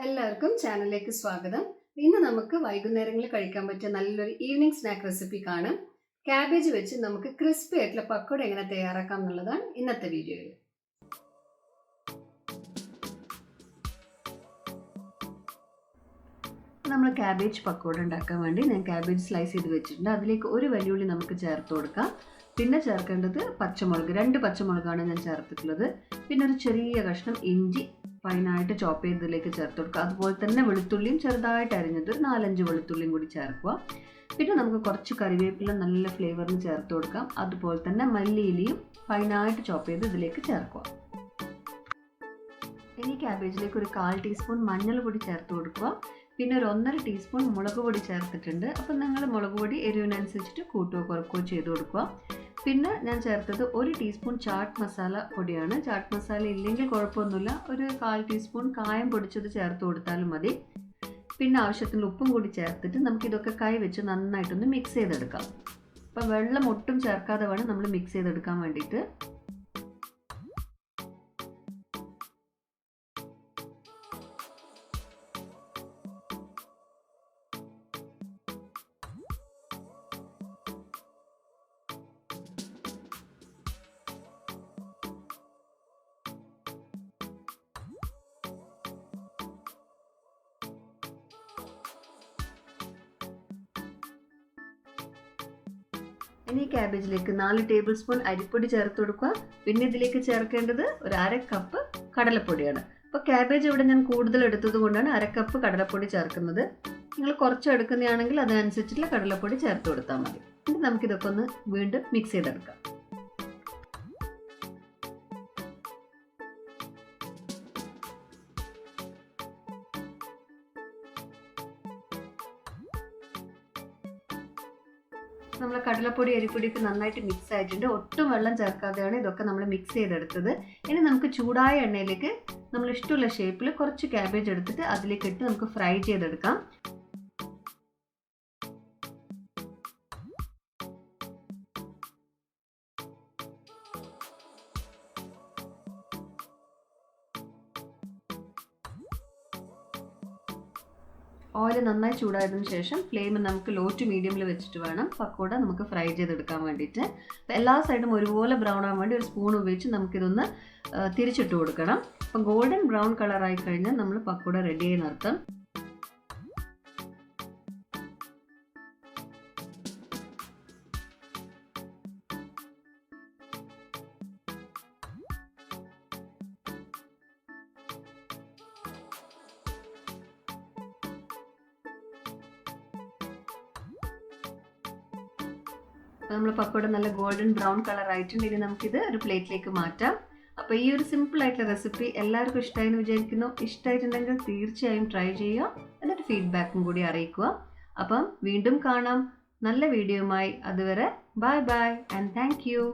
എല്ലാവർക്കും ചാനലിലേക്ക് സ്വാഗതം. ഇന്ന് നമുക്ക് വൈകുന്നേരങ്ങളിൽ കഴിക്കാൻ പറ്റിയ നല്ലൊരു ഈവനിങ് സ്നാക്ക് റെസിപ്പി കാണാം. ക്യാബേജ് വെച്ച് നമുക്ക് ക്രിസ്പി ആയിട്ടുള്ള പക്കോട എങ്ങനെ തയ്യാറാക്കാം എന്നുള്ളതാണ് ഇന്നത്തെ വീഡിയോയിൽ. നമ്മൾ ക്യാബേജ് പക്കോട ഉണ്ടാക്കാൻ വേണ്ടി ഞാൻ ക്യാബേജ് സ്ലൈസ് ചെയ്ത് വെച്ചിട്ടുണ്ട്. അതിലേക്ക് ഒരു വലിയുള്ളി നമുക്ക് ചേർത്ത് കൊടുക്കാം. പിന്നെ ചേർക്കേണ്ടത് പച്ചമുളക്, 2 പച്ചമുളകാണ് ഞാൻ ചേർത്തിട്ടുള്ളത്. പിന്നെ ഒരു ചെറിയ കഷ്ണം ഇഞ്ചി ഫൈനായിട്ട് ചോപ്പ് ചെയ്തതിലേക്ക് ചേർത്ത് കൊടുക്കുക. അതുപോലെ തന്നെ വെളുത്തുള്ളിയും ചെറുതായിട്ട് അരിഞ്ഞത് 4-5 വെളുത്തുള്ളിയും കൂടി ചേർക്കുക. പിന്നെ നമുക്ക് കുറച്ച് കറിവേപ്പില നല്ല ഫ്ലേവറിന് ചേർത്ത് കൊടുക്കാം. അതുപോലെ തന്നെ മല്ലിയിലയും ഫൈനായിട്ട് ചോപ്പ് ചെയ്ത് ഇതിലേക്ക് ചേർക്കുക. ഇനി ക്യാബേജിലേക്ക് ഒരു 1/4 ടീസ്പൂൺ മഞ്ഞൾപ്പൊടി ചേർത്ത് കൊടുക്കുക. പിന്നെ ഒരു 1.5 ടീസ്പൂൺ മുളക് പൊടി ചേർത്തിട്ടുണ്ട്. അപ്പം നിങ്ങൾ മുളക് പൊടി എരിവിനനുസരിച്ചിട്ട് കൂട്ടുകയോ കുറക്കുകയോ ചെയ്ത് കൊടുക്കുക. പിന്നെ ഞാൻ ചേർത്തത് 1 ടീസ്പൂൺ ചാട്ട് മസാല പൊടിയാണ്. ചാട്ട് മസാല ഇല്ലെങ്കിൽ കുഴപ്പമൊന്നുമില്ല, ഒരു 1/4 ടീസ്പൂൺ കായം പൊടിച്ചത് ചേർത്ത് കൊടുത്താലും മതി. പിന്നെ ആവശ്യത്തിന് ഉപ്പും കൂടി ചേർത്തിട്ട് നമുക്കിതൊക്കെ കൈ വെച്ച് നന്നായിട്ടൊന്ന് മിക്സ് ചെയ്തെടുക്കാം. അപ്പം വെള്ളം ഒട്ടും ചേർക്കാതെ വേണം നമ്മൾ മിക്സ് ചെയ്തെടുക്കാൻ വേണ്ടിയിട്ട്. ഇനി ക്യാബേജിലേക്ക് 4 ടേബിൾ സ്പൂൺ അരിപ്പൊടി ചേർത്ത് കൊടുക്കുക. പിന്നെ ഇതിലേക്ക് ചേർക്കേണ്ടത് ഒരു 1/2 കപ്പ് കടലപ്പൊടിയാണ്. അപ്പോൾ ക്യാബേജ് ഇവിടെ ഞാൻ കൂടുതൽ എടുത്തത് കൊണ്ടാണ് 1/2 കപ്പ് കടലപ്പൊടി ചേർക്കുന്നത്. നിങ്ങൾ കുറച്ച് എടുക്കുന്നതാണെങ്കിൽ അതിനനുസരിച്ചുള്ള കടലപ്പൊടി ചേർത്ത് കൊടുത്താൽ മതി. എന്നിട്ട് നമുക്കിതൊക്കെ ഒന്ന് വീണ്ടും മിക്സ് ചെയ്തെടുക്കാം. നമ്മൾ കടലപ്പൊടി അരിപ്പൊടിയൊക്കെ നന്നായിട്ട് മിക്സ് ആയിട്ടുണ്ട്. ഒട്ടും വെള്ളം ചേർക്കാതെയാണ് ഇതൊക്കെ നമ്മൾ മിക്സ് ചെയ്തെടുത്തത്. ഇനി നമുക്ക് ചൂടായ എണ്ണയിലേക്ക് നമ്മൾ ഇഷ്ടമുള്ള ഷേപ്പിൽ കുറച്ച് ക്യാബേജ് എടുത്തിട്ട് അതിലേക്ക് ഇട്ട് നമുക്ക് ഫ്രൈ ചെയ്തെടുക്കാം. ഓയിൽ നന്നായി ചൂടായതിനു ശേഷം ഫ്ലെയിം നമുക്ക് ലോ ടു മീഡിയമിൽ വെച്ചിട്ട് വേണം പക്കോട നമുക്ക് ഫ്രൈ ചെയ്തെടുക്കാൻ വേണ്ടിയിട്ട്. എല്ലാ സൈഡും ഒരുപോലെ ബ്രൗൺ ആവാൻ വേണ്ടി ഒരു സ്പൂൺ ഉപയോഗിച്ച് നമുക്കിതൊന്ന് തിരിച്ചിട്ട് കൊടുക്കണം. അപ്പം ഗോൾഡൻ ബ്രൗൺ കളറായി കഴിഞ്ഞാൽ നമ്മൾ പക്കോട റെഡിയായി നിർത്താം. നമ്മൾ പക്കോട നല്ല ഗോൾഡൻ ബ്രൗൺ കളർ ആയിട്ടുണ്ട്. ഇനി നമുക്കിത് ഒരു പ്ലേറ്റിലേക്ക് മാറ്റാം. അപ്പോൾ ഈ ഒരു സിമ്പിൾ ആയിട്ടുള്ള റെസിപ്പി എല്ലാവർക്കും ഇഷ്ടമായെന്ന് വിചാരിക്കുന്നു. ഇഷ്ടമായിട്ടുണ്ടെങ്കിൽ തീർച്ചയായും ട്രൈ ചെയ്യുക. എന്നിട്ട് ഫീഡ്ബാക്കും കൂടി അറിയിക്കുക. അപ്പം വീണ്ടും കാണാം നല്ല വീഡിയോയുമായി. അതുവരെ bye bye and thank you.